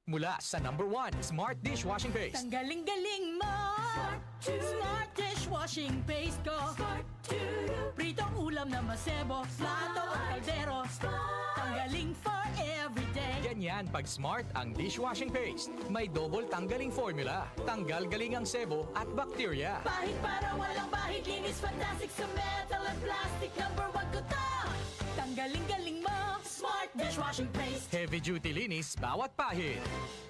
Mula sa number 1 Smart Dishwashing Paste. Tanggaling-galing mo! Smart dishwashing paste ko! Pritong ulam na masebo, plato o kaldero. Tanggaling for everyday. Ganyan pag Smart ang dishwashing paste. May double tanggaling formula. Tanggal galing ang sebo at bakterya. Bahid para walang bahid, linis fantastic sa metal at plastic. Number 1 ko to! Tanggaling-galing mo! Smart dishwashing paste. Heavy duty linis bawat pahid.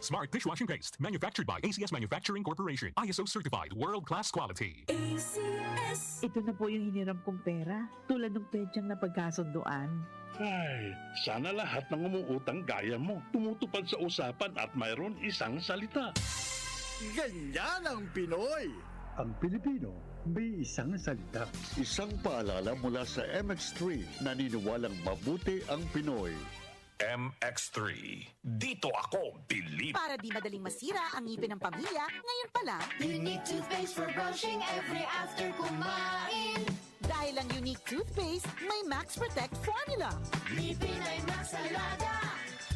Smart Dishwashing Paste, manufactured by ACS Manufacturing Corporation. ISO certified, world-class quality. ACS. Ito na po yung hiniram kong pera, tulad ng pedyang na pagkasunduan. Ay, sana lahat ng umuutang gaya mo. Tumutupad sa usapan at mayroon isang salita. Ganyan ang Pinoy! Ang Pilipino may isang salita. Isang paalala mula sa MX3, naniniwalang mabuti ang Pinoy. MX3. Dito ako, believe. Para di madaling masira ang ngipin ng pamilya, ngayon pa lang, Unique toothpaste for brushing every after kumain. dahil ang unique toothpaste, may Max Protect formula. Ngipin ay Max Alaga,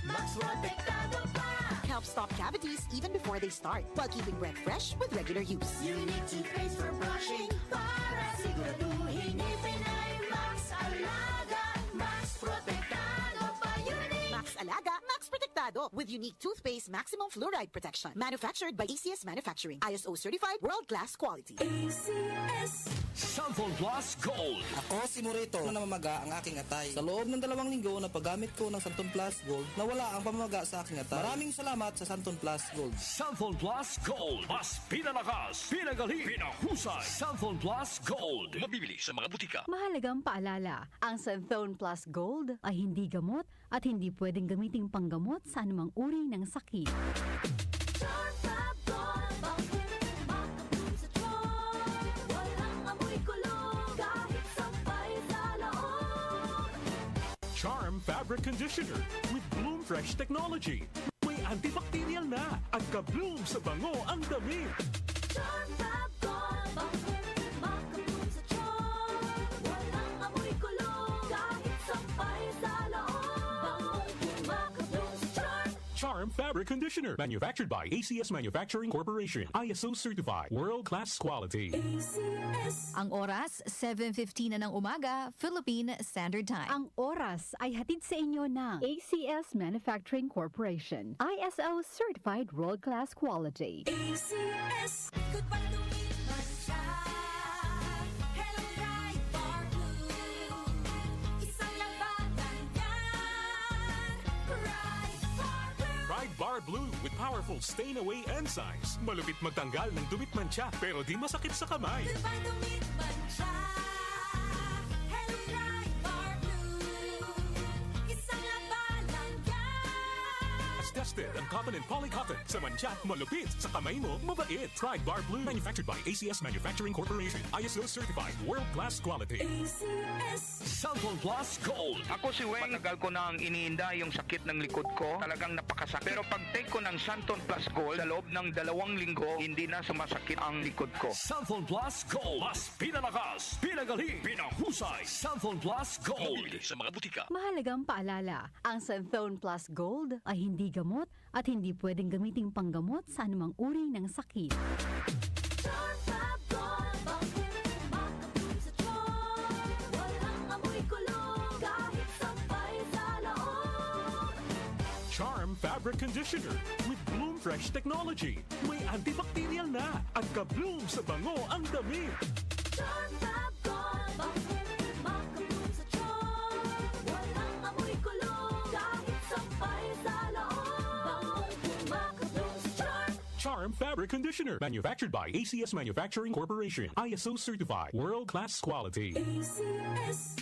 Max Protektado pa. Helps stop cavities even before they start, while keeping breath fresh with regular use. Unique toothpaste for brushing para siguraduhin ngipin ay Max Alaga, Max Protektado pa. Unique. Max Alaga, Max Protectado with unique toothpaste maximum fluoride protection. Manufactured by ACS Manufacturing. ISO certified world-class quality. ACS. Sample Plus Gold. Ako si Morito na namamaga ang aking atay. Sa loob ng 2 linggo na paggamit ko ng Santon Plus Gold, nawala ang pamamaga sa aking atay. Maraming salamat sa Santon Plus Gold. Sample Plus Gold. Mas pinalakas, pinagaling, pinahusay. Sample Plus Gold. Mabibili sa mga butika. Mahalagang paalala, ang Santhone Plus Gold ay hindi gamot at hindi pwedeng gamiting panggamot sa anumang uri ng sakit. Charm Fabric Conditioner with Bloom Fresh Technology. May antibacterial na at ka-bloom sa bango ang damit. Charm Fabric Conditioner, manufactured by ACS Manufacturing Corporation. ISO certified, world-class quality. Ang oras, 7:15 na ng umaga, Philippine Standard Time. Ang oras ay hatid sa inyo ng ACS Manufacturing Corporation. ISO Certified World-Class Quality. ACS. Goodbye to me, Mancha. Hello, Ride Bar Blue. Isang labanan yan. Ride Bar Blue. Ride Bar Blue with powerful stain-away enzymes. Malupit magtanggal ng dumit mancha pero di masakit sa kamay. Goodbye to me, Mancha. Hello, Ride Bar Blue. Isang labanan yan. As tested ang cotton and polycotton sa mancha, malupit sa kamay mo, mabait. Ride Bar Blue, manufactured by ACS Manufacturing Corporation. ISO certified, world-class quality. ACS. Sample Plus Gold. Ako si Weng, matagal ko nang iniinda yung sakit ng likod ko. Talagang napakasakit. Pero pag take ko ng Santon Plus Gold, sa loob ng 2 linggo, hindi na sumasakit ang likod ko. Sample Plus Gold. Mas pinalakas, pinagaling, pinahusay. Sample Plus Gold. Mabibili sa mga butika. Mahalagang paalala, ang Santhone Plus Gold ay hindi gamot at hindi pwedeng gamiting panggamot sa anumang uri ng sakit. Charm Fabric Conditioner with Bloom Fresh Technology. May antibacterial na at ka-bloom sa bango ang damit. Charm Fabric Conditioner, manufactured by ACS Manufacturing Corporation. ISO certified, world-class quality. ACS.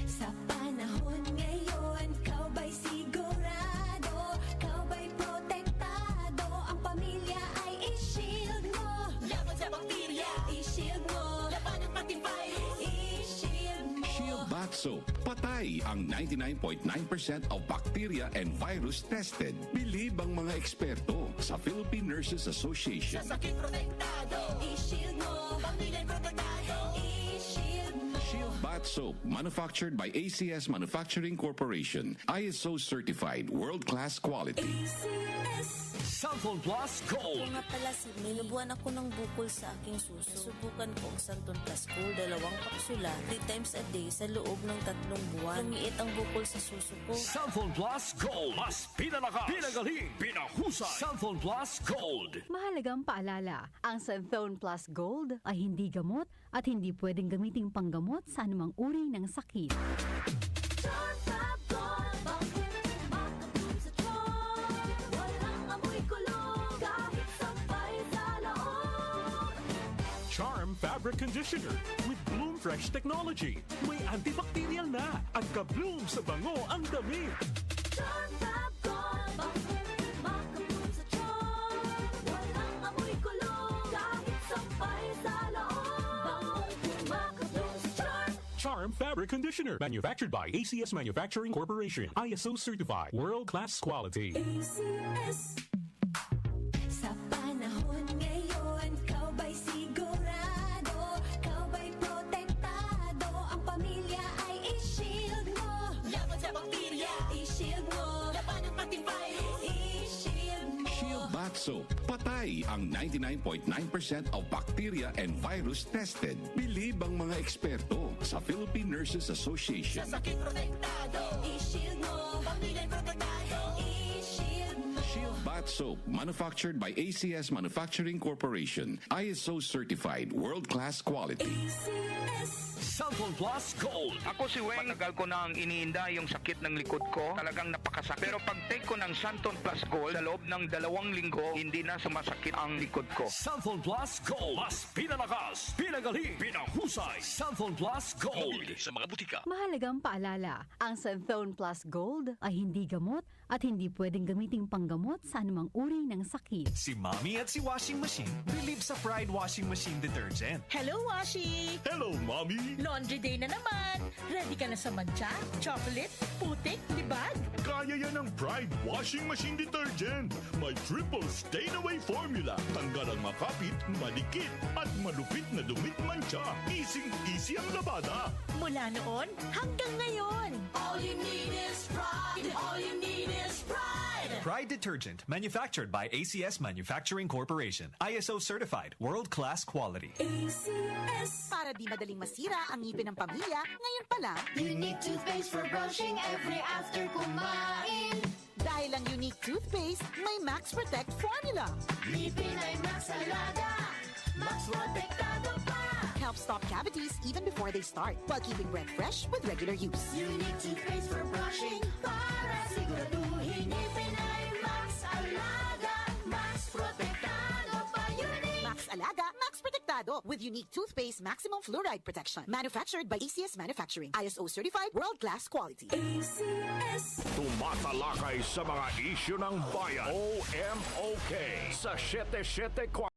Sa panahon ngayon, kau ba'y sigurado? Kau ba'y protektado? Ang pamilya ay i-shield mo. Laban sa bakterya, i-shield mo. Laban ng matibay, i-shield mo. Shield Bath Soap. Patay ang 99.9% of bacteria and virus tested. Believe ang mga eksperto sa Philippine Nurses Association. Sa sakit protektado, i-shield mo. Pamilya'y protektado, i-shield mo. Shield Bath Soap, manufactured by ACS Manufacturing Corporation. ISO certified, world-class quality. Santon Plus Gold. Nga pala si May, nabuhan ako ng bukol sa aking suso. Subukan ko ang Santon Plus Gold, 2 kapsula, 3 times a day sa loob ng 3 buwan. Lumiit ang bukol sa suso ko. Santon Plus Gold. Mas pinalakas, pinagaling, pinahusay. Santon Plus Gold. Mahalagang paalala, ang Santhone Plus Gold ay hindi gamot at hindi pwedeng gamiting panggamot sa anumang uri ng sakit. Charm Fabric Conditioner with Bloom Fresh Technology. May antibacterial na at ka-bloom sa bango ang damit. Charm Fabric Conditioner, manufactured by ACS Manufacturing Corporation. ISO certified, world-class quality. Sa panahon ngayon, kau ba'y sigurado? Kau ba'y protektado? Ang pamilya ay i-shield mo. Laban sa bakterya, I-shield mo. laban ng pati virus. I-shield mo. Shield Bath Soap. Patay ang 99.9% of bacteria and virus tested. Bilib ang mga eksperto sa Philippine Nurses Association. Sa sakit protektado, I-shield mo. pamilya'y protektado. I-shield mo. Shield Bath Soap, manufactured by ACS Manufacturing Corporation. ISO certified, world-class quality. Santon Plus Gold. Ako si Weng, matagal ko nang iniinda yung sakit ng likod ko. Talagang napakasakit. Pero pag take ko ng Santon Plus Gold, sa loob ng 2 linggo, hindi na sumasakit ang likod ko. Santon Plus Gold. Mas pinalakas, pinagaling, pinahusay. Santon Plus Gold. Mabibili sa mga butika. Mahalagang paalala, ang Santhone Plus Gold ay hindi gamot at hindi pwedeng gamiting panggamot sa anumang uri ng sakit. Si Mommy at si Washing Machine believe sa Pride Washing Machine Detergent. Hello, Washi! Hello, Mommy! Laundry day na naman. Ready ka na sa mancha, chocolate, putik, libag? Kaya yan ang Pride Washing Machine Detergent. May triple stain-away formula. Tanggal ang makapit, malikit, at malupit na dumit mancha. Easy ang labada. Mula noon hanggang ngayon. All you need is pride. All you need is pride. Pride Detergent, manufactured by ACS Manufacturing Corporation. ISO certified, world-class quality. Para di madaling masira ang ngipin ng pamilya, ngayon pa lang, Unique toothpaste for brushing every after kumain. dahil ang unique toothpaste, may Max Protect formula. Ngipin ay Max Alaga, Max Protektado pa. Helps stop cavities even before they start, while keeping breath fresh with regular use. Unique toothpaste for brushing para siguraduhin ngipin ay Max Alaga, Max Protektado pa. Unique. Max Alaga, Max Protectado with unique toothpaste maximum fluoride protection. Manufactured by ACS Manufacturing. ISO certified, world-class quality. Tumatalakay sa mga isyu ng bayan. OMOK sa 774